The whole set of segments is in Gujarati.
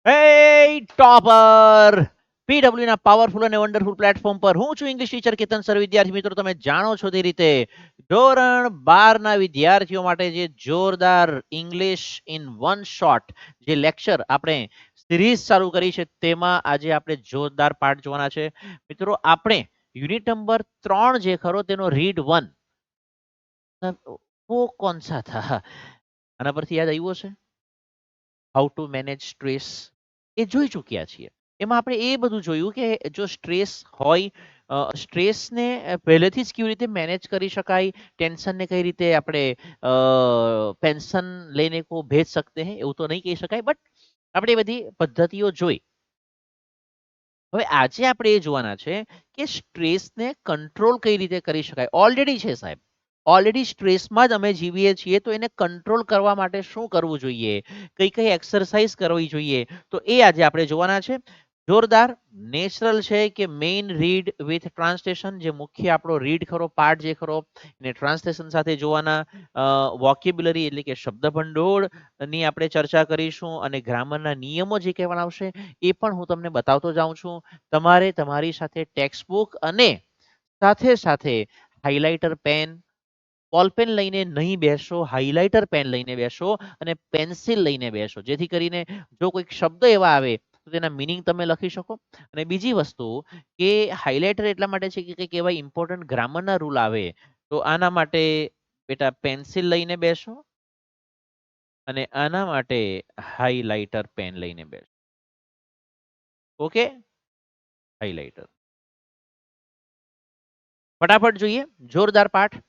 Hey ટોપર પીડબ્લ્યુ ના પાવરફુલ અને વન્ડરફુલ પ્લેટફોર્મ પર હું છું ઇંગ્લિશ ટીચર કેતન સર. વિદ્યાર્થી મિત્રો, તમે જાણો છો તે રીતે ધોરણ 12 ના વિદ્યાર્થીઓ માટે જે જોરદાર ઇંગ્લિશ ઇન વન શોટ જે લેક્ચર આપણે સિરીઝ ચાલુ કરી છે તેમાં આજે આપણે જોરદાર પાઠ જોવાના છે. મિત્રો, આપણે યુનિટ નંબર 3 જે ખરો તેનો રીડ 1 वो कौन सा था આના પરથી યાદ આવ્યું હશે? હાઉ ટુ મેનેજ સ્ટ્રેસ એ જોઈ ચૂક્યા છીએ. એમાં આપણે એ બધું જોયું કે જો સ્ટ્રેસ હોય, સ્ટ્રેસને પહેલેથી જ કેવી રીતે મેનેજ કરી શકાય, ટેન્શનને કઈ રીતે આપણે પેન્શન લઈને કો ભેજ શકતે હે એવું તો નહીં કહી શકાય, બટ આપણે એ બધી પદ્ધતિઓ જોઈ. હવે આજે આપણે એ જોવાના છે કે સ્ટ્રેસને કંટ્રોલ કઈ રીતે કરી શકાય. ઓલરેડી છે સાહેબ, ઓલરેડી સ્ટ્રેસમાં જ અમે જીવીએ છીએ, તો એને કંટ્રોલ કરવા માટે શું કરવું જોઈએ, કઈ કઈ એક્સરસાઇઝ કરવી જોઈએ, તો એ આજે આપણે જોવાના છે. જોરદાર નેચરલ છે કે મેઇન રીડ વિથ ટ્રાન્સલેશન, જે મુખ્ય આપણો રીડ ખરો પાર્ટ જે ખરો એને ટ્રાન્સલેશન સાથે જોવાના. વોકેબ્યુલરી એટલે કે શબ્દ ભંડોળ ની આપણે ચર્ચા કરીશું અને ગ્રામરના નિયમો જે કહેવાના આવશે એ પણ હું તમને બતાવતો જાઉં છું. તમારે તમારી સાથે ટેક્સ્ટ બુક અને સાથે સાથે હાઇલાઇટર પેન, બોલ પેન લઈને નહીં બેસો, હાઇલાઇટર પેન લઈને બેસો અને પેન્સિલ લઈને બેસો, જેથી કરીને જો કોઈક શબ્દ એવા આવે તો તેના મિનિંગ તમે લખી શકો. અને બીજી વસ્તુ કે હાઇલાઇટર એટલા માટે છે કે કંઈક એવા ઇમ્પોર્ટન્ટ ગ્રામરના રૂલ આવે, તો આના માટે બેટા પેન્સિલ લઈને બેસો અને આના માટે હાઇલાઇટર પેન લઈને બેસો. Okay, highlighter. ફટાફટ જોઈએ જોરદાર પાઠ.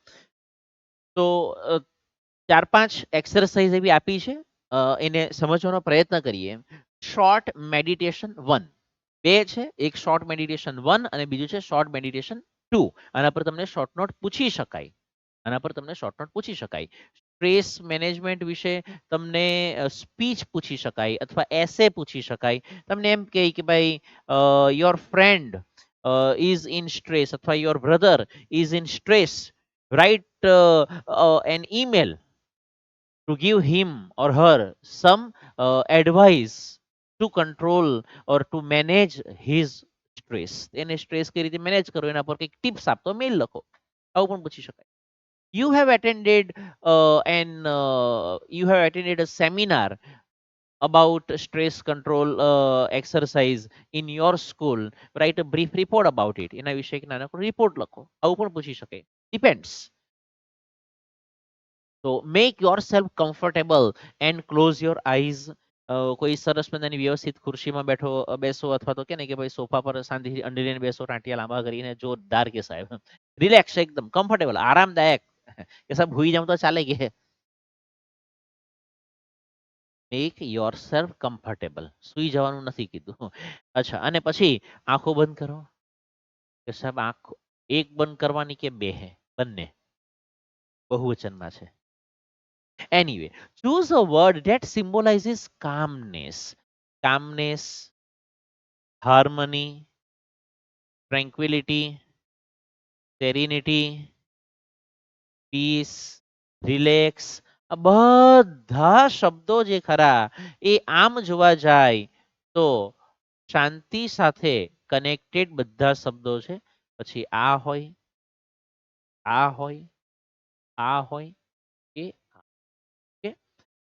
તો 4-5 એક્સરસાઇઝ એવી આપી છે, એને સમજવાનો પ્રયત્ન કરીએ. શોર્ટ મેડિટેશન 1 બે છે, એક શોર્ટ મેડિટેશન 1 અને બીજું છે શોર્ટ મેડિટેશન 2. આના પર તમને શોર્ટ નોટ પૂછી શકાય, આના પર તમને શોર્ટ નોટ પૂછી શકાય. સ્ટ્રેસ મેનેજમેન્ટ વિશે તમને સ્પીચ પૂછી શકાય અથવા એસે પૂછી શકાય. તમને એમ કહે કે ભાઈ your friend is in stress અથવા your brother is in stress, write an email to give him or her some advice to control or to manage his stress. એને સ્ટ્રેસ કઈ રીતે મેનેજ કરો એના પર કંઈક ટિપ્સ આપતો મેલ લખો, આવું પણ પૂછી શકાય. You have attended you have attended a seminar about stress control exercise in your school. Write a brief report about it. એના વિશે એક નાનકડો રિપોર્ટ લખો, આવું પણ પૂછી શકાય. ડિપેન્ડ્સ. તો make yourself comfortable and close your eyes. કોઈ સરસ મજાની વ્યવસ્થિત ખુરશીમાં બેસો અથવા તો કે ને કે ભાઈ સોફા પર શાંતિથી અંડીને બેસો, ટાંટિયા લાંબા કરીને. જોરદાર કે સાહેબ, રિલેક્સ, એકદમ કમ્ફર્ટેબલ, આરામદાયક કે સાહેબ ભૂઈ જાવ તો ચાલે કે. મેક યોર સેલ્ફ કમ્ફર્ટેબલ, સુઈ જવાનું નથી કીધું. અચ્છા, અને પછી આંખો બંધ કરો કે સાહેબ આંખો એક બંધ કરવાની કે બે હે, બંને બહુવચનમાં છે. Anyway, choose a word that symbolizes calmness. Calmness, harmony, tranquility, serenity, peace, relax. આ બધા શબ્દો જે ખરા એ આમ જોવા જાય તો શાંતિ સાથે કનેક્ટેડ બધા શબ્દો છે. પછી આ હોય, આ હોય, આ હોય કે કે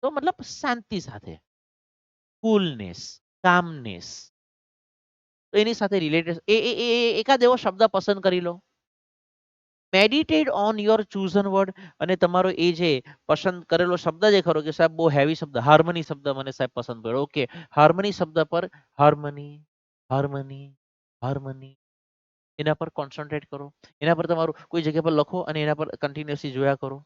તો મતલબ શાંતિ સાથે, કુલનેસ, કામનેસ, તો એની સાથે રિલેટેડ એકાદ એવો શબ્દ પસંદ કરી લો. Meditate on your chosen word. અને તમારો એ જે પસંદ કરેલો શબ્દ જે ખરો કે સાહેબ બહુ હેવી શબ્દ, હાર્મની શબ્દ મને સાહેબ પસંદ પડ્યો. ઓકે, હાર્મની શબ્દ પર હાર્મની, હાર્મની, હાર્મની, એના પર કોન્સન્ટ્રેટ કરો. એના પર તમારું કોઈ જગ્યા પર લખો અને એના પર કન્ટિન્યુઅસલી જોયા કરો.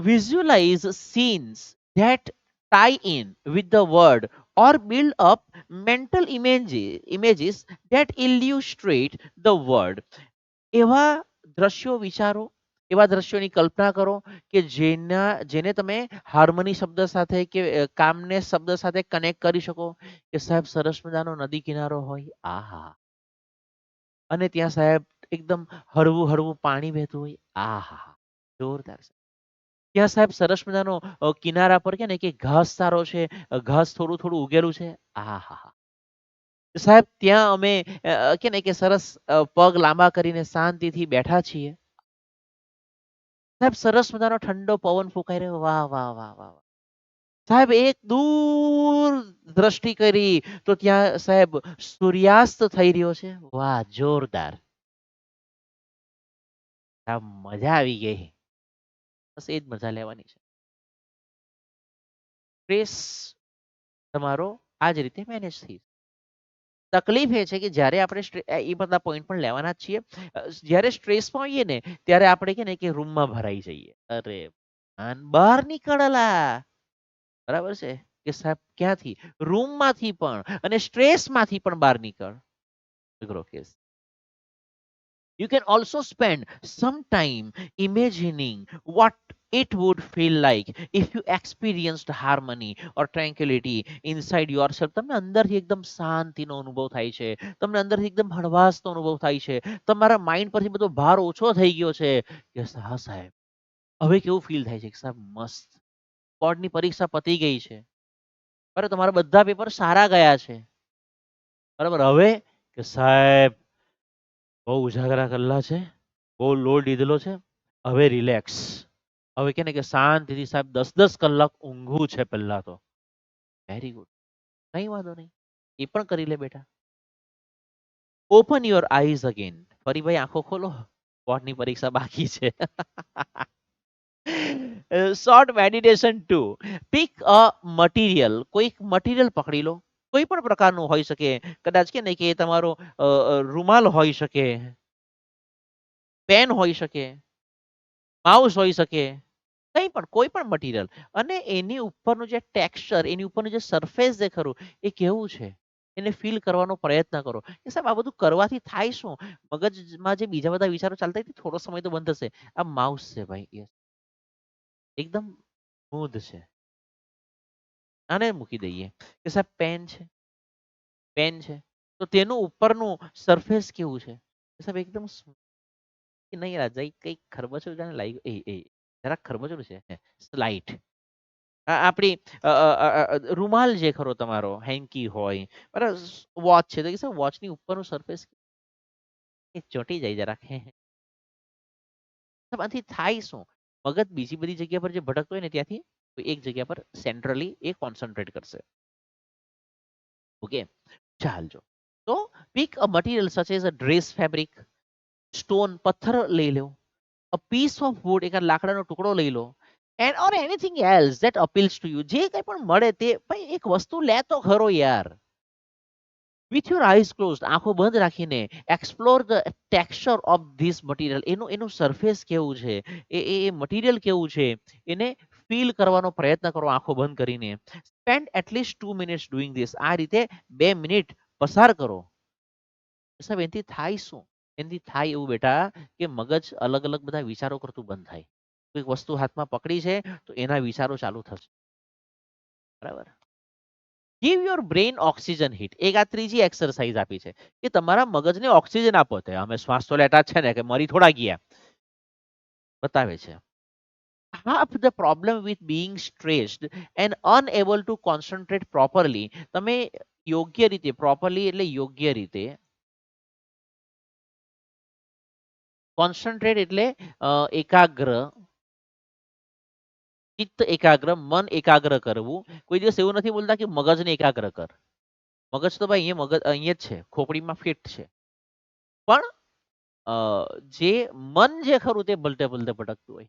Visualize scenes that tie in with the word or build up mental images that illustrate the word. એવા દ્રશ્યો વિચારો, એવા દ્રશ્યોની કલ્પના કરો કે જેને તમે હાર્મની શબ્દ સાથે કે કામનેસ શબ્દ સાથે કનેક્ટ કરી શકો. કે સાહેબ સરસ મજાનો નદી કિનારો હોય, આહા, અને ત્યાં સાહેબ એકદમ હળવું હળવું પાણી વહેતું હોય, આહા, જોરદાર. ત્યાં સાહેબ સરસ મજાનો કિનારા પર કે ને કે ઘાસ સારો છે, ઘાસ થોડું થોડું ઉગેલું છે. આહાહા! સાહેબ ત્યાં અમે કે ને કે સરસ પગ લાંબા કરીને શાંતિથી બેઠા છીએ. સાહેબ સરસ મજાનો ઠંડો પવન ફૂંકાઈ રહ્યો. વાહ, વાહ, વાહ, વાહ, વાહ! સાહેબ એક દૂર દ્રષ્ટિ કરી તો ત્યાં સાહેબ સૂર્યાસ્ત થઈ રહ્યો છે. વાહ! જોરદાર. આ મજા આવી ગઈ. બસ એ જ મજા લેવાની છે. સ્ટ્રેસ તમારો આ જ રીતે મેનેજ થઈ. તકલીફ એ છે કે જ્યારે આપણે એ બધા પોઈન્ટ પણ લેવાના જ છીએ. જ્યારે સ્ટ્રેસમાં હોઈએ ને ત્યારે આપણે કે ને કે રૂમમાં ભરાઈ જઈએ. અરે બહાર નીકળલા. બરાબર છે કે સાહેબ ક્યાંથી રૂમમાંથી પણ અને સ્ટ્રેસમાંથી પણ બહાર નીકળ. અઘરો case. You can also spend some time imagining what it would feel like if you experienced harmony or tranquility inside yourself. તમને અંદરથી એકદમ શાંતિનો અનુભવ થાય છે. તમને અંદરથી એકદમ હળવાશનો અનુભવ થાય છે. તમારા માઇન્ડ પરથી બધો ભાર ઓછો થઈ ગયો છે. કે હા સાહેબ હવે કેવું ફીલ થાય છે કે સાહેબ મસ્ત બોર્ડની પરીક્ષા પતી ગઈ છે. બરાબર તમારા બધા પેપર સારા ગયા છે. બરાબર હવે કે સાહેબ બહુ ઉજાગરા કરેલા છે, બહુ લોડ લીધેલો છે, હવે રિલેક્સ. હવે કે ને કે શાંતિથી સાહેબ 10-10 કલાક ઊંઘવું છે પહેલા તો. Very good. કઈ વાંધો નહીં. એ પણ કરી લે બેટા. Open your eyes again. ફરી ભાઈ આંખો ખોલો. બોર્ડની પરીક્ષા બાકી છે. Short meditation two. Pick a material. કોઈક મટીરિયલ પકડી લો. કોઈ પણ પ્રકારનું હોઈ શકે. કદાચ કે નહીં કે તમારો રૂમાલ હોઈ શકે, પેન હોઈ શકે, માઉસ હોઈ શકે, કંઈ પણ કોઈ પણ મટીરિયલ અને એની ઉપરનું જે ટેક્સચર, એની ઉપરનું જે સરફેસ જે ખરું એ કેવું છે એને ફીલ કરવાનો પ્રયત્ન કરો કે સાહેબ આ બધું કરવાથી થાય શું. મગજમાં જે બીજા બધા વિચારો ચાલતા હોય થોડો સમય તો બંધ થશે. આ માઉસ છે ભાઈ, યસ એકદમ સ્મૂધ છે. આને મૂકી દઈએ કે સાહેબ પેન છે, પેન છે તો તેનું ઉપરનું સરફેસ કેવું છે સાહેબ એકદમ નહીં રાજા કઈક ખરબચું જાણે લાગ્યું એ જરાક ખરબચું છે સ્લાઇટ. આપણી રૂમાલ જે ખરો તમારો હેન્કી હોય બરાબર, વોચ છે તો કે વોચની ઉપરનું સરફેસ એ ચોંટી જાય જરાક. આથી થાય શું મગજ બીજી બધી જગ્યા પર જે ભટકતો હોય ને ત્યાંથી એક જગ્યા પર સેન્ટ્રલી એ કોન્સન્ટ્રેટ કરશે. ઓકે ચાલજો. તો pick a material such as a dress fabric, stone પથ્થર લઈ લો, અ પીસ ઓફ વુડ એક લાકડાનો ટુકડો લઈ લો, and or anything else that appeals to you. જે કંઈ પણ મળે તે ભાઈ એક વસ્તુ લે તો ખરો યાર. વિથ યોર આઈઝ ક્લોઝડ આંખો બંધ રાખીને explore the texture of this material. એનું સરફેસ કેવું છે, એ મટીરિયલ કેવું છે એને ફીલ કરવાનો પ્રયત્ન કરો આંખો બંધ કરીને. Spend at least 2 minutes doing this. આ રીતે 2 મિનિટ પસાર કરો. સાહેબ એનાથી થાય શું, એનાથી થાય એવું બેટા કે મગજ અલગ અલગ બધા વિચારો કરતું બંધ થાય. કોઈક વસ્તુ હાથમાં પકડી છે તો એના વિચારો ચાલુ થશે. બરાબર. Give your brain oxygen hit. એક આ ત્રીજી એક્સરસાઇઝ આપી છે કે તમારા મગજને ઓક્સિજન આપો. તે અમે શ્વાસ તો લેતા જ છે ને કે મરી થોડા ગયા. બતાવે છે. Half the problem with being stressed and unable to concentrate properly. તમે યોગ્ય રીતે પ્રોપરલી એટલે યોગ્ય રીતે કોન્સન્ટ્રેટ એટલે એકાગ્ર, ચિત્ત એકાગ્ર, મન એકાગ્ર કરવું. કોઈ દિવસ એવું નથી બોલતા કે મગજને એકાગ્ર કર. મગજ તો ભાઈ અહીંયા મગજ અહીંયા જ છે, ખોપડીમાં ફિટ છે. પણ જે મન જે ખરું તે ભલતે ભલતે ભટકતું હોય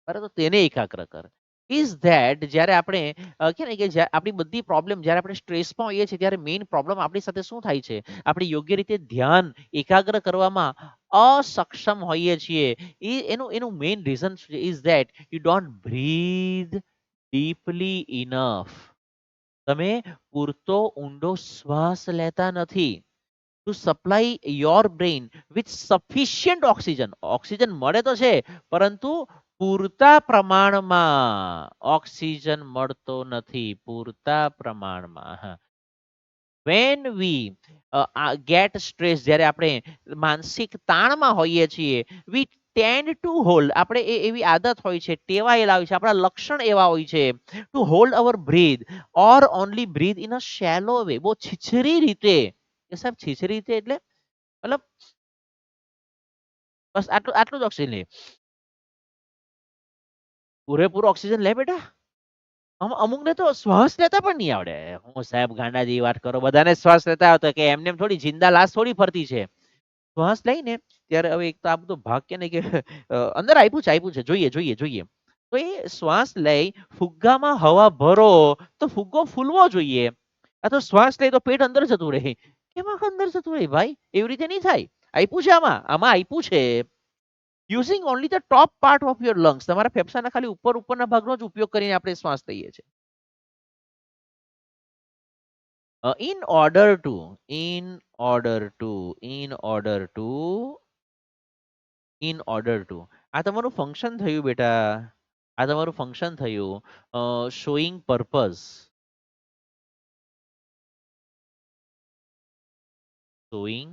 બરાબર, તો તેને એકાગ્ર કર. ઇઝ ધેટ જ્યારે આપણે કે ને કે આપણી બધી પ્રોબ્લેમ જ્યારે આપણે સ્ટ્રેસમાં હોઈએ છીએ ત્યારે મેઇન પ્રોબ્લેમ આપણી સાથે શું થાય છે, આપણે યોગ્ય રીતે ધ્યાન એકાગ્ર કરવામાં અસક્ષમ હોઈએ છીએ. એનું main reason is that you don't breathe deeply enough. તમે પૂરતો ઊંડો શ્વાસ લેતા નથી. To supply your brain with sufficient oxygen. Oxygen મળે તો છે પરંતુ પૂરતા પ્રમાણમાં ઓક્સિજન મળતો નથી, પૂરતા પ્રમાણમાં. વેન વી ગેટ સ્ટ્રેસ, જ્યારે આપણે માનસિક તાણમાં હોઈએ છીએ, વી ટેન્ડ ટુ હોલ્ડ, આપણે એવી આદત હોય છે, ટેવાયેલા હોય છે, આપણા લક્ષણ એવા હોય છે to hold our breath or only breathe in a shallow way, બહુ છીછરી રીતે. કે સાહેબ છીછરી રીતે એટલે મતલબ બસ આટલું આટલું જ ઓક્સિજન લે, પૂરેપૂરો ઓક્સિજન લે બેટા. અમુક ને તો શ્વાસ લેતા પણ નહીં આવડે. હું સાહેબ ગાંડા જેવી વાત કરો, બધાને શ્વાસ લેતા આવતો કે એમને થોડી જિંદા લાશ થોડી ફરતી છે. શ્વાસ લઈને ત્યારે હવે એક તો આ બધો ભાગ કે ને કે અંદર આપ્યું છે, જોઈએ જોઈએ જોઈએ. તો એ શ્વાસ લઈ ફુગ્ગામાં હવા ભરો તો ફુગ્ગો ફૂલવો જોઈએ. આ તો શ્વાસ લઈ તો પેટ અંદર જતું રહે. કેમાં અંદર જતું રહે ભાઈ? એવી રીતે નહીં થાય. આપ્યું છે આમાં, આમાં આપ્યું છે. Using only the top part of your lungs, તમારા ફેફસાના ખાલી ઉપરના ભાગનો જ ઉપયોગ કરીને આપણે શ્વાસ લઈએ છીએ. In order to, in order to, in order to, in order to, આ તમારું ફંક્શન થયું બેટા. આ તમારું ફંક્શન થયું showing purpose. Showing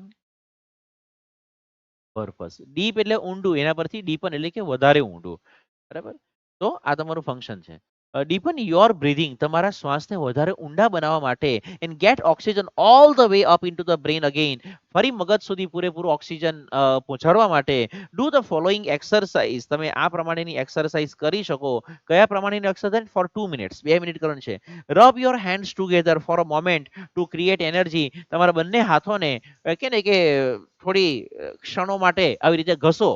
purpose. Deep એટલે ઊંડું, એના પરથી ડીપન એટલે કે વધારે ઊંડું. બરાબર. તો આ તમારું ફંક્શન છે. ડીપન યોર બ્રીધિંગ, તમારા શ્વાસને વધારે ઊંડા બનાવવા માટે, and gate oxygen all the way up into the brain again, ફરી મગજ સુધી પૂરેપૂરું ઓક્સિજન પહોંચાડવા માટે ડુ ધ ફોલોઈંગ એક્સરસાઇઝ, તમે આ પ્રમાણેની એક્સરસાઇઝ કરી શકો. કયા પ્રમાણેની એક્સરસાઇઝ? ફોર 2 મિનિટ્સ, 2 મિનિટ કરવાનું છે. Rub your hands together for a moment to create energy, તમારા બંને હાથોને કે ને કે થોડી ક્ષણો માટે આવી રીતે ઘસો.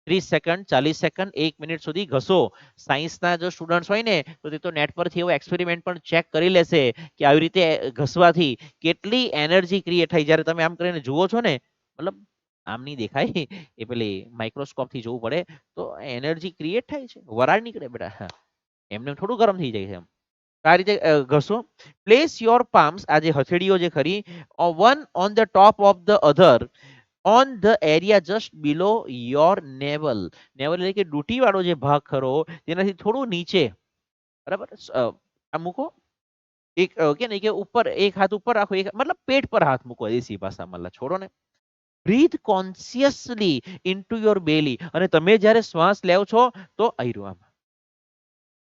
30 સેકન્ડ, 40 સેકન્ડ, 1 મિનિટ સુધી ઘસો. સાયન્સના જો સ્ટુડન્ટ્સ હોય ને તો તે તો નેટ પરથી એવો એક્સપેરિમેન્ટ પણ ચેક કરી લેશે કે આવી રીતે ઘસવાથી કેટલી એનર્જી ક્રિએટ થાય. જ્યારે તમે આમ કરીને જુઓ છો ને, મતલબ આમ નહીં દેખાય, એ પેલી માઇક્રોસ્કોપ થી જોવું પડે તો એનર્જી ક્રિએટ થાય છે, વરાળ નીકળે બેટા. એમને થોડું ગરમ થઈ જાય છે એમ. આ રીતે ઘસો. પ્લેસ યોર પામ્સ, આ જે હથેળીઓ જે ખરી, one on the top of the other on the area just below your naval. Naval એટલે કે ડૂટી વાળો જે ભાગ ખરો તેનાથી થોડું નીચે. બરાબર. આ મૂકો. એક કે ને કે ઉપર, એક હાથ ઉપર રાખો, એક મતલબ પેટ પર હાથ મૂકો, દેશી ભાષામાં મતલબ છોડો ને. બ્રીથ કોન્શિયસલી ઇનટુ યોર બેલી, અને તમે જ્યારે શ્વાસ લેવ છો તો આયરું આમ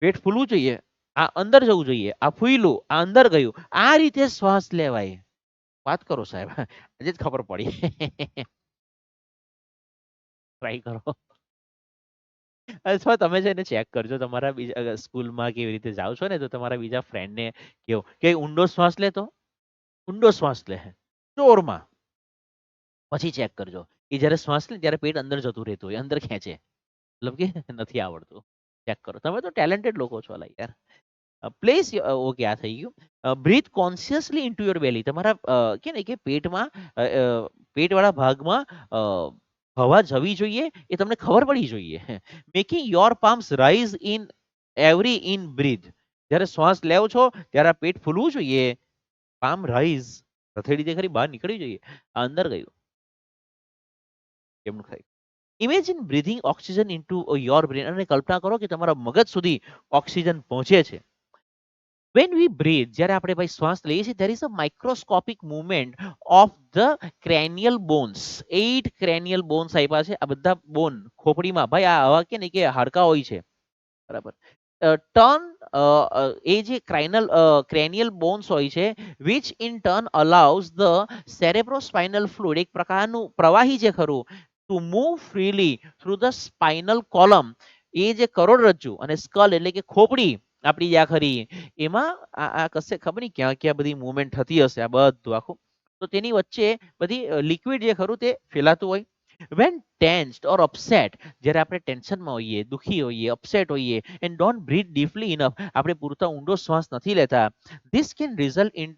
પેટ ફૂલવું જોઈએ, આ અંદર જવું જોઈએ, આ ફૂયલું, આ અંદર ગયું, આ રીતે શ્વાસ લેવાય. વાત કરો સાહેબ, આજે જ ખબર પડી. ટ્રાય કરો. અથવા તમે છે ને ચેક કરજો, તમારા બીજા સ્કૂલમાં કેવી રીતે જાઓ છો ને તો તમારા બીજા ફ્રેન્ડને કહો કે ઊંડો શ્વાસ લે, તો ઊંડો શ્વાસ લે જોરમાં. પછી ચેક કરજો એ જ્યારે શ્વાસ લે ત્યારે પેટ અંદર જતું રહેતું હોય, અંદર ખેંચે, મતલબ કે નથી આવડતું. ચેક કરો, તમે તો ટેલેન્ટેડ લોકો છો અલા યાર. પ્લેસ ઓકે, આ થઈ ગયું. બ્રીથ કોન્શિયસલી ઇનટુ યોર બેલી, તમારા કે ને કે પેટમાં પેટવાળા ભાગમાં હવા જવી જોઈએ, એ તમને ખબર પડી જોઈએ. Making your palms rise in every in breath, જ્યારે શ્વાસ લેવ છો ત્યારે આ પેટ ફૂલવું જોઈએ. પામ રાઇઝ, હથેળી ખરી બહાર નીકળવી જોઈએ, અંદર ગયું કેમનું થાય. Imagine breathing oxygen into your brain, અને કલ્પના કરો કે તમારા મગજ સુધી ઓક્સિજન પહોંચે છે. When we breathe, જ્યારે આપણે ભાઈ શ્વાસ લઈએ છીએ, there is a microscopic movement of the cranial bones. 8 cranial bones આપ્યા છે. આ બધા બોન ખોપડીમાં ભાઈ આ આવા કે ને કે હાડકા હોય છે. બરાબર. ટર્ન એ જે ક્રેનિયલ બોન્સ હોય છે, which in turn allows the cerebrospinal fluid, એક પ્રકારનું પ્રવાહી જે ખરું, to move freely through the spinal column, એ જે કરોડરજ્જુ અને સ્કલ એટલે કે ખોપડી આપણી જ્યાં ખરી, એમાં આ કશે ખબર નહીં ક્યાં ક્યાં બધી મુવમેન્ટ થતી હશે આ બધું આખું. તો તેની વચ્ચે બધી લિક્વિડ જે ખરું તે ફેલાતું હોય. વેન ટેન્સ્ડ ઓર અપસેટ, જ્યારે આપણે ટેન્શનમાં હોઈએ, દુઃખી હોઈએ, અપસેટ હોઈએ, and don't breathe deeply enough, આપણે પૂરતા ઊંડો શ્વાસ નથી લેતા, this can result in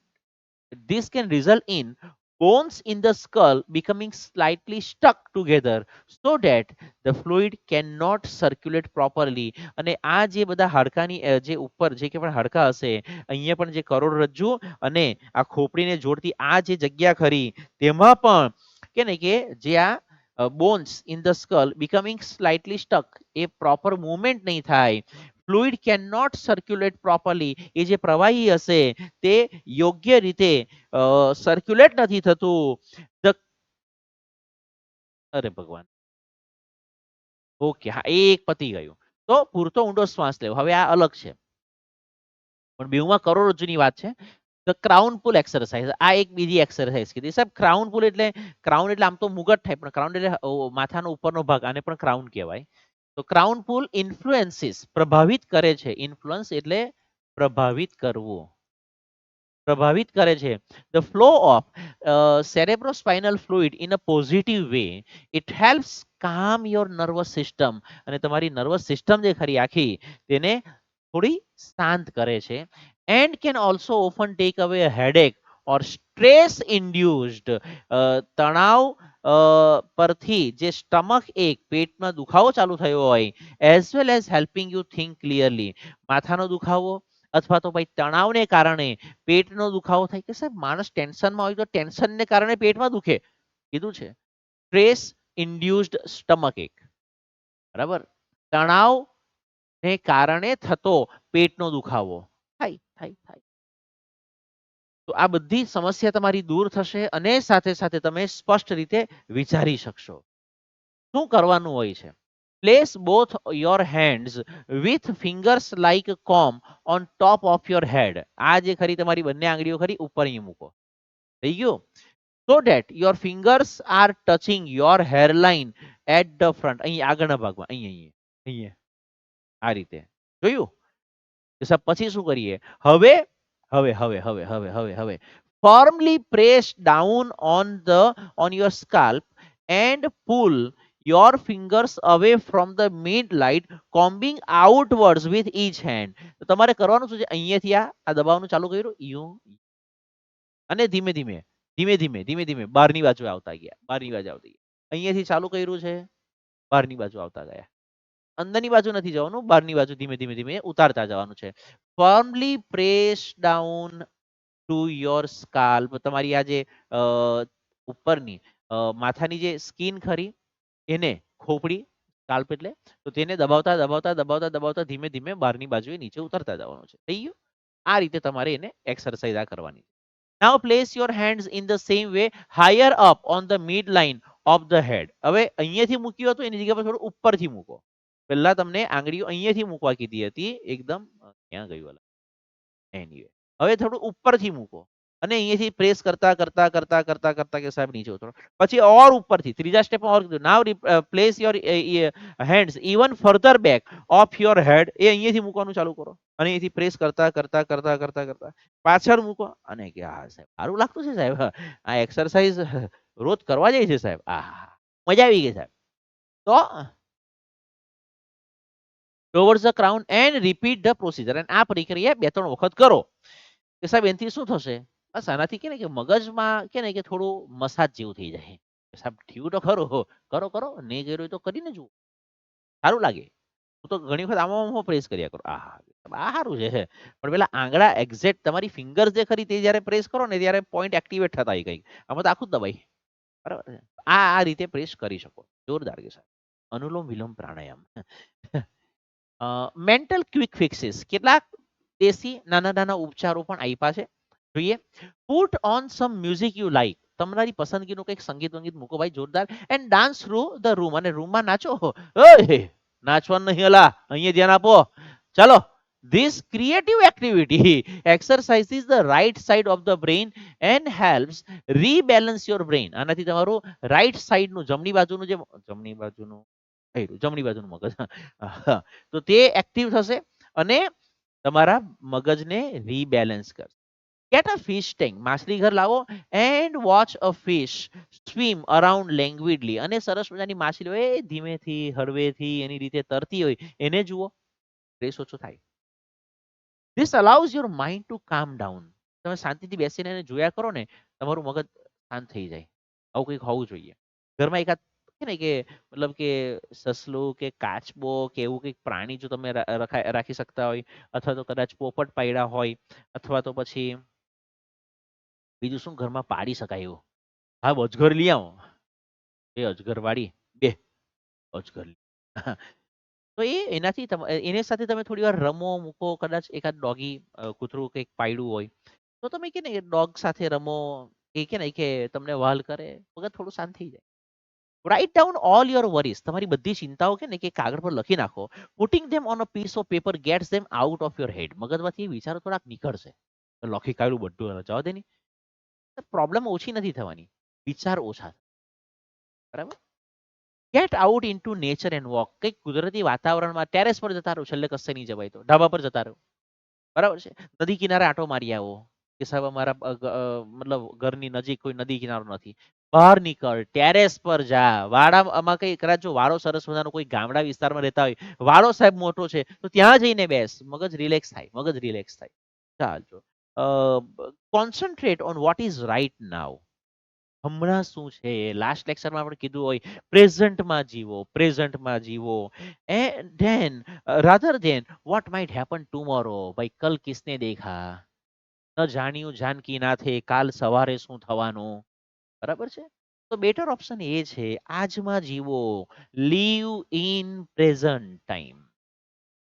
this can result in bones in the skull becoming slightly stuck together so that the fluid cannot circulate properly. અને આ જે બધા હાડકાની જે ઉપર જે કે પણ હાડકા હશે, અહીંયા પણ જે કરોડરજ્જુ અને આ ખોપડીને જોડતી આ જે જગ્યા ખરી, તેમાં પણ કે ને કે જે આ bones in the skull becoming slightly stuck, એ પ્રોપર મુવમેન્ટ નહીં થાય. Fluid can not circulate properly, એ જે પ્રવાહી હશે તે યોગ્ય રીતે સર્ક્યુલેટ નથી થતું. અરે ભગવાન. ઓકે, હા એ એક પતી ગયું. તો પૂરતો ઊંડો શ્વાસ લેવો. હવે આ અલગ છે. પણ બેઉમાં કરોડરજ્જુની વાત છે. ધ ક્રાઉન પુલ એક્સરસાઇઝ આ એક બીજી એક્સરસાઇઝ કીધી સાહેબ. ક્રાઉન એટલે આમ તો મુગટ થાય, પણ ક્રાઉન એટલે માથાનો ઉપરનો ભાગ, આને પણ ક્રાઉન કહેવાય. તો ક્રાઉન પુલ ઇન્ફ્લુએન્સીસ પ્રભાવિત કરે છે. ઇન્ફ્લુઅન્સ એટલે પ્રભાવિત કરવું, પ્રભાવિત કરે છે. The flow of cerebrospinal fluid in a positive way. It helps કામ યોર નર્વસ સિસ્ટમ. અને તમારી નર્વસ સિસ્ટમ જે ખરી આખી તેને થોડી શાંત કરે છે. And can also often tech અવે અ હેડેક ઓર સ્ટ્રેસ ઇન્ડ્યુસ્ડ. તણાવ પરથી જે સ્ટમક એક પેટમાં દુખાવો ચાલુ થયો હોય, as well as helping you think clearly. માથાનો દુખાવો અથવા તો ભાઈ તણાવને કારણે પેટનો દુખાવો થાય કે સાહેબ માણસ ટેન્શનમાં હોય તો ટેન્શનને કારણે પેટમાં દુખે, કીધું છે. સ્ટ્રેસ ઇન્ડ્યુસ્ડ સ્ટમક એક, બરાબર. તણાવ ને કારણે થતો પેટનો દુખાવો થાય થાય થાય. તો આ બધી સમસ્યા તમારી દૂર થશે અને સાથે સાથે તમે સ્પષ્ટ રીતે વિચારી શકશો. શું કરવાનું હોય છે? Place both your hands with fingers like comb on top of your head. આ જે ખરી તમારી બંને આંગળીઓ ખરી ઉપર અહીં મૂકો. થઈ ગયું? So that your fingers are touching your hairline at the front. અહીં આગળના ભાગમાં, અહીં અહીંયા આ રીતે. જોયું? પછી શું કરીએ? હવે હવે હવે હવે હવે હવે હવે firmly press down on your scalp and pull your fingers away from the midline, combing outwards with each hand. તો તમારે કરવાનું શું છે? અહીંયાથી આ દબાવવાનું ચાલુ કર્યું, અને ધીમે ધીમે ધીમે ધીમે ધીમે ધીમે બહારની બાજુ આવતા ગયા, બહારની બાજુ આવતા ગયા. અહીંયાથી ચાલુ કર્યું છે, બહારની બાજુ આવતા ગયા. અંદરની બાજુ નથી જવાનું, બહારની બાજુ ધીમે ધીમે ધીમે ઉતારતા જવાનું છે. ફર્મલી press down to your scalp. તમારી આ જે ઉપરની માથાની જે સ્કિન ખરી એને, ખોપડી, સ્કાલ્પ એટલે, તો તેને દબાવતા દબાવતા દબાવતા દબાવતા ધીમે ધીમે બહારની બાજુએ નીચે ઉતરતા જવાનું છે. થઈ ગયું? આ રીતે તમારે એને એક્સરસાઇઝ આ કરવાની. Now place your hands in the same way higher up on the mid line of the head. હવે અહીંયાથી મૂક્યું હતું એની જગ્યા પર થોડું ઉપરથી મૂકો. પહેલા તમને આંગળીઓ અહીંયાથી મૂકવા કીધી હતી, એકદમ ક્યાં ગયું? એનીવે હવે થોડું ઉપરથી મૂકો અને અહીંયાથી પ્રેસ કરતા કરતા કરતા કરતા કરતા કે સાહેબ નીચે ઉતરો. પછી ઓર ઉપરથી ત્રીજા સ્ટેપમાં ઓર કીધું. Now place your hands even further back of your head. એ અહીંયાથી મૂકવાનું ચાલુ કરો અને અહીંયાથી પ્રેસ કરતા કરતા કરતા કરતા કરતા પાછળ મૂકો. અને કે હા સાહેબ સારું લાગતું છે સાહેબ, આ એક્સરસાઇઝ રોજ કરવા જાય છે સાહેબ, આ મજા આવી ગઈ સાહેબ. તો towards the crown and repeat the procedure. અને આ પ્રક્રિયા 2-3 વખત કરો. કે સાહેબ એનાથી શું થશે? બસ આનાથી કે ને કે મગજમાં કે ને કે થોડું મસાજ જેવું થઈ જાય. સાહેબ થયું તો ખરું, કરો કરો, નહીં કર્યું તો કરીને જુઓ, સારું લાગે. હું તો ઘણી વખત આમાં પ્રેસ કર્યા કરું. આ સારું છે. પણ પેલા આંગળા એક્ઝેક્ટ તમારી ફિંગર જે ખરી તે જ્યારે પ્રેસ કરો ને ત્યારે પોઈન્ટ એક્ટિવેટ થતા હોય કંઈક. આમાં તો આખું જ દબાઈ. બરાબર છે. આ રીતે પ્રેસ કરી શકો. જોરદાર કે સાહેબ. અનુલોમ વિલોમ પ્રાણાયામ. મેન્ટલ ક્વિક ફિક્સીસ કેટલાક દેશી નાના નાના ઉપચારો પણ આપ્યા છે. જોઈએ. Put on some music you like. તમારી પસંદગીનું કંઈક સંગીત વંગીત મૂકો ભાઈ જોરદાર. And dance through the room. અને રૂમમાં નાચો. ઓય નાચવાનું નહીં, અલા અહીંયા ધ્યાન આપો. ચાલો. This creative activity exercises the right side of the brain and helps rebalance your brain. આનાથી તમારું રાઈટ સાઈડનું જમણી બાજુનું જે જમણી બાજુનું મગજ તો તે એક્ટિવ થશે અને તમારા મગજને રીબેલેન્સ કરશે. Get a fish tank. માછલી ઘર લાવો and watch a fish swim around languidly. અને સરસ મજાની માછલીઓ એ ધીમેથી હળવેથી એની રીતે તરતી હોય એને જુઓ, સ્ટ્રેસ ઓછો થાય. This allows your mind to calm down. તમે શાંતિથી બેસીને એને જોયા કરો ને, તમારું મગજ શાંત થઈ જાય. આવું કંઈક હોવું જોઈએ. ઘરમાં એકાદ કે ને કે મતલબ કે સસલું કે કાચબો કે એવું કંઈક પ્રાણી જો તમે રાખી શકતા હોય, અથવા તો કદાચ પોપટ પાયડા હોય, અથવા તો પછી બીજું શું ઘરમાં પાડી શકાય એવું? હા અજગર લઈ આવો. એ અજગર વાળી બે અજગર તો એનાથી એની સાથે તમે થોડી વાર રમો મૂકો. કદાચ એકાદ ડોગી કૂતરું કંઈક પાયડું હોય તો તમે કે ને ડોગ સાથે રમો. એ કે ને કે તમને વહાલ કરે, મગજ થોડું શાંત થઈ જાય. Write down all your worries, તમારી બધી ચિંતાઓ કે ને કે કાગળ પર લખી નાખો. Putting them on a piece of paper gets them out of your head, મગજમાંથી એ વિચારો થોડાક નીકળશે. લખી કાઢ્યું બધું જવા દે, પ્રોબ્લેમ ઓછી નથી થવાની, વિચાર ઓછા. બરાબર. Get out into nature and walk, કંઈક કુદરતી વાતાવરણમાં ટેરેસ પર જતા રહો, છેલ્લે કશે નહીં જવાય તો ઢાબા પર જતા રહો. બરાબર છે. નદી કિનારે આટો મારી આવો, કે સાહેબ અમારા મતલબ ઘરની નજીક કોઈ નદી કિનારો નથી. બહાર નીકળ, ટેરેસ પર જા, વાડામાં કઈ કદાચ જો વાડો સરસ મજાનો કોઈ ગામડા વિસ્તારમાં રહેતા હોય, વાડો સાહેબ મોટો છે તો ત્યાં જઈને બેસ, મગજ રિલેક્સ થાય, મગજ રિલેક્સ થાય. ચાલજો. Concentrate on what is right now, હમણાં શું છે. લાસ્ટ લેક્ચરમાં આપણે કીધું હોય પ્રેઝન્ટમાં જીવો, પ્રેઝન્ટમાં જીવો. And then rather then what might happen tomorrow, ભાઈ કલ કિસને દેખા, ન જાણ્યું જાનકી નાથે કાલ સવારે શું થવાનું. બરાબર છે. તો બેટર ઓપ્શન એ છે આજમાં જીવો, લીવ ઇન પ્રેઝન્ટ ટાઈમ,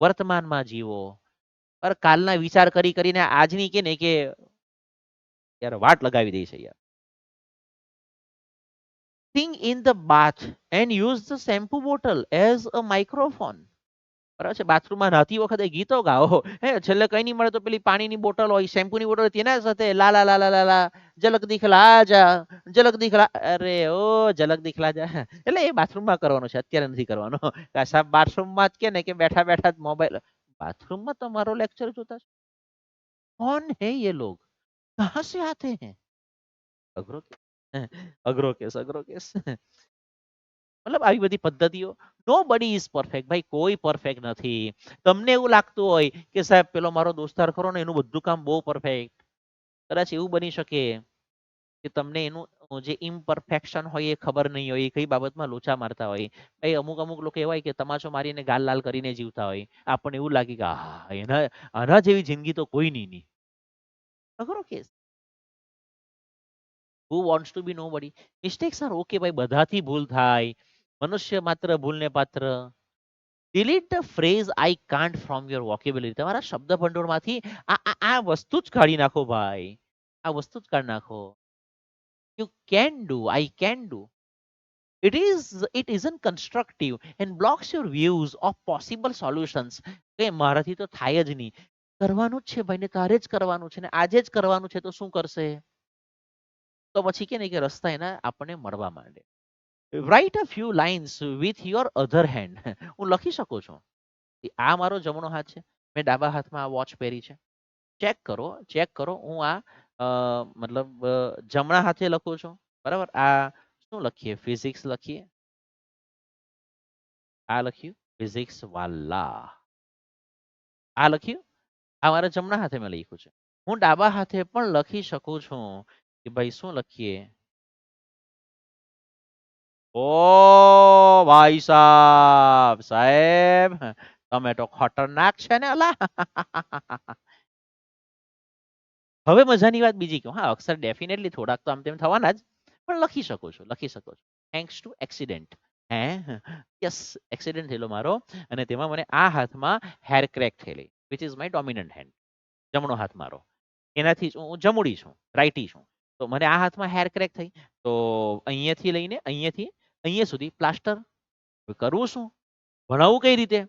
વર્તમાનમાં જીવો. પર કાલના વિચાર કરી કરીને આજની કે ને કે યાર વાટ લગાવી દે છે યાર. Sing in the bath and use the shampoo bottle as a microphone. બરાબર છે. બાથરૂમમાં નહાતી વખતે ગીતો ગાઓ. છેલ્લે કઈ નહીં મળે તો પેલી પાણીની બોટલ હોય, શેમ્પૂની બોટલ, તેના સાથે લા લા લા લા લા લા, ઝલક દિખલા જા, ઝલક દિખલા, અરે ઓ ઝલક દિખલા જા. એટલે એ બાથરૂમમાં કરવાનો છે, અત્યારે નથી કરવાનો. સાહેબ બાથરૂમમાં જ કે ને કે બેઠા બેઠા જ મોબાઈલ, બાથરૂમમાં તમારો લેક્ચર જોતા છે. कौन है ये लोग, कहाँ से आते हैं. અઘરો કેસ, અઘરો કેસ, અઘરો કેસ. મતલબ આવી બધી પદ્ધતિઓ. નો બડી ઇઝ પરફેક્ટ, ભાઈ કોઈ પરફેક્ટ નથી. તમને એવું લાગતું હોય કે સાહેબ પેલો મારો દોસ્તાર ખરો ને એનું બધું કામ બહુ પરફેક્ટ, કદાચ એવું બની શકે કે તમને એનું જે ઇમ્પરફેક્શન હોય એ ખબર નહીં હોય, એ કઈ બાબતમાં લોચા મારતા હોય. ભાઈ અમુક અમુક લોકો એવા હોય કે તમાચો મારીને ગાલ લાલ કરીને જીવતા હોય, આપણને એવું લાગે કે એના આના જેવી જિંદગી તો કોઈ નહીં. અઘરો case. Who wants to be nobody. Mistakes are okay ભાઈ, બધાથી ભૂલ થાય, મનુષ્ય માત્ર ભૂલને પાત્ર. Delete the phrase I can't from your vocabulary, તમારા શબ્દ ભંડોળમાંથી આ વસ્તુ જ કાઢી નાખો ભાઈ, આ વસ્તુ જ કાઢી નાખો. You can do, I can do. It isn't constructive and blocks your views of possible solutions. કે મારાથી તો થાય જ નહીં. કરવાનું જ છે ભાઈ ને, તારે જ કરવાનું છે ને, આજે જ કરવાનું છે તો શું કરશે. તો પછી કે ને કે રસ્તા એના આપણને મળવા માંડે. Write a few lines with your other hand. હું લખી શકું છું. આ મારો જમણો હાથ છે, મેં ડાબા હાથમાં આ વોચ પહેરી છે. ચેક કરો, ચેક કરો. હું આ મતલબ જમણા હાથે લખું છું. બરાબર. આ શું લખીએ, ફિઝિક્સ લખીએ. આ લખ્યું ફિઝિક્સ વાલા, આ લખ્યું, આ મારા જમણા હાથે મેં લખ્યું છે. હું ડાબા હાથે પણ લખી શકું છું કે ભાઈ શું લખીએ. ઓ ભાઈ સાહેબ, સાહેબ તમે તો ખતરનાક છે ને અલા. હવે મજાની વાત બીજી કહું. હા, અક્ષર ડેફિનેટલી થોડાક તો આમ તેમ થવાના જ, પણ લખી શકો છો, લખી શકો છો. Thanks to accident. હે યસ, એક્સિડન્ટ થયેલો મારો, અને તેમાં મને આ હાથમાં હેર ક્રેક થયેલી, which is my dominant hand, જમણો હાથ મારો. એનાથી હું જમુડી છું, રાઈટી છું. તો મને આ હાથમાં હેર ક્રેક થઈ, તો અહીંયાથી લઈને અહીંયાથી અહીંયા સુધી પ્લાસ્ટર. કરવું શું, ભણાવવું કઈ રીતે.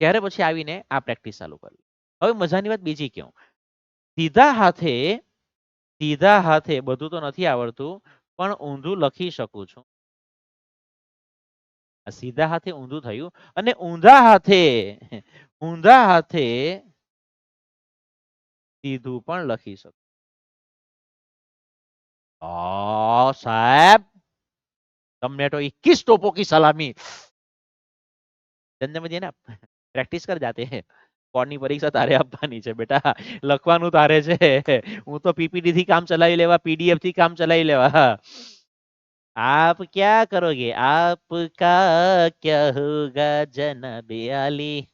ત્યારે પછી આવીને આ પ્રેક્ટિસ ચાલુ કરવી. હવે મજાની વાત બીજી કહું. સીધા હાથે, સીધા હાથે બધું તો નથી આવડતું, પણ ઊંધું લખી શકું છું. સીધા હાથે ઊંધું થયું, અને ઊંધા હાથે, ઊંધા હાથે સીધું પણ લખી શકું. સાહેબ તમને તો 21 तोपों की सलामी. ધંધે મજે ના પ્રેક્ટિસ કર જાતે હે. બોર્ડની પરીક્ષા તારે આપવાની છે બેટા, લખવાનું તારે છે. હું તો પીપીટી થી કામ ચલાવી લેવા, પીડીએફ થી કામ ચલાવી લેવા. आप क्या करोगे, आपका क्या होगा जनाबे आली.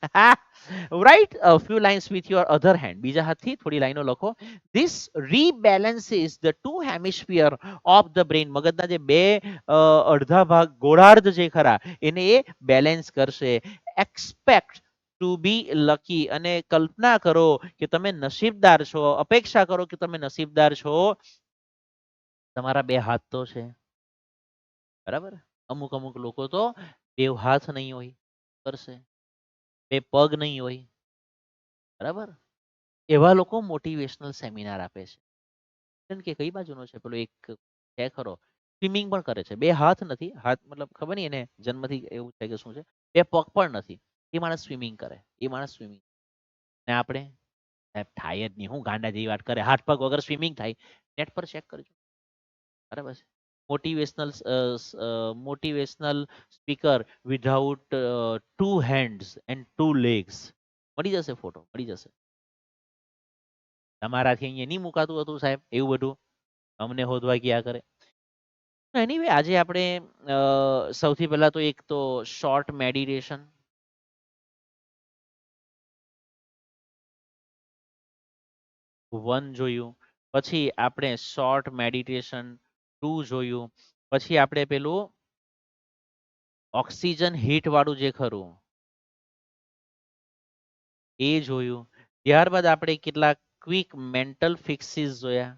Write a few lines with your other hand. બીજા હાથથી થોડી લાઈનો લખો. This rebalances the two hemisphere of the brain. મગજના જે બે અડધા ભાગ ગોળાર્ધ જે ખરા એને એ બેલેન્સ કરશે. Expect ટુ બી લકી, અને કલ્પના કરો કે તમે નસીબદાર છો, અપેક્ષા કરો કે તમે નસીબદાર છો. તમારા બે હાથ તો છે, બરાબર. અમુક અમુક લોકો તો બે હાથ નહીં હોય કરશે, બે પગ નહીં હોય, બરાબર. એવા લોકો મોટિવેશનલ સેમિનાર આપે છે. કેમ કે કઈ બાજુનો છે પેલો એક છે ખરો, સ્વિમિંગ પણ કરે છે, બે હાથ નથી, હાથ મતલબ ખબર નહીં એને જન્મથી એવું છે કે શું છે, બે પગ પણ નથી, એ માણસ સ્વિમિંગ કરે, એ માણસ સ્વિમિંગ. ને આપણે સાહેબ થાય જ નહીં, હું ગાંડા જેવી વાત કરે, હાથ પગ વગર સ્વિમિંગ થાય, નેટ પર ચેક કરજો. બરાબર છે. Motivational speaker without two hands and two legs, મળી જશે ફોટો, મળી જશે. તમારાથી અહીંયા નહીં મુકાતું હતું સાહેબ એવું બધું, અમને હોદવા ગયા કરે. એનીવે આજે આપણે સૌથી પહેલા તો એક તો શોર્ટ મેડિટેશન વન જોયું, પછી આપણે શોર્ટ મેડિટેશન ટુ જોયું, પછી આપણે પેલું ઓક્સિજન હીટ વાળું જે ખરું એ જોયું. ત્યારબાદ આપણે કેટલાક ક્વિક મેન્ટલ ફિક્સીસ જોયા,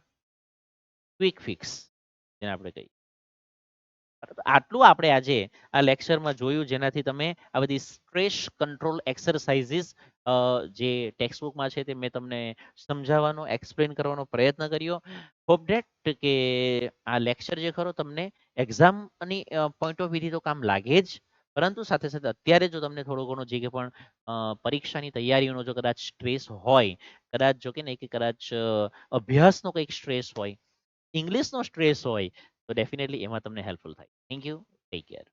ક્વિક ફિક્સ જેને આપણે કહીએ. આટલું આપણે આજે આ લેક્ચરમાં જોયું, જેનાથી તમે આ બધી સ્ટ્રેસ કંટ્રોલ એક્સરસાઇઝીસ જે ટેક્સ્ટબુકમાં છે તે મેં તમને સમજાવવાનો એક્સપ્લેન કરવાનો પ્રયત્ન કર્યો. હોપ ડેટ કે આ લેક્ચર જે ખરો તમને એક્ઝામની પોઈન્ટ ઓફ વ્યૂથી તો કામ લાગે જ, પરંતુ સાથે સાથે અત્યારે જો તમને થોડો ઘણો જે કે પણ પરીક્ષાની તૈયારીઓનો જો કદાચ સ્ટ્રેસ હોય, કદાચ જો કે નહીં કે કદાચ અભ્યાસનો કંઈક સ્ટ્રેસ હોય, ઇંગ્લિશનો સ્ટ્રેસ હોય, તો ડેફિનેટલી એમાં તમને હેલ્પફુલ થાય. Thank you, take care.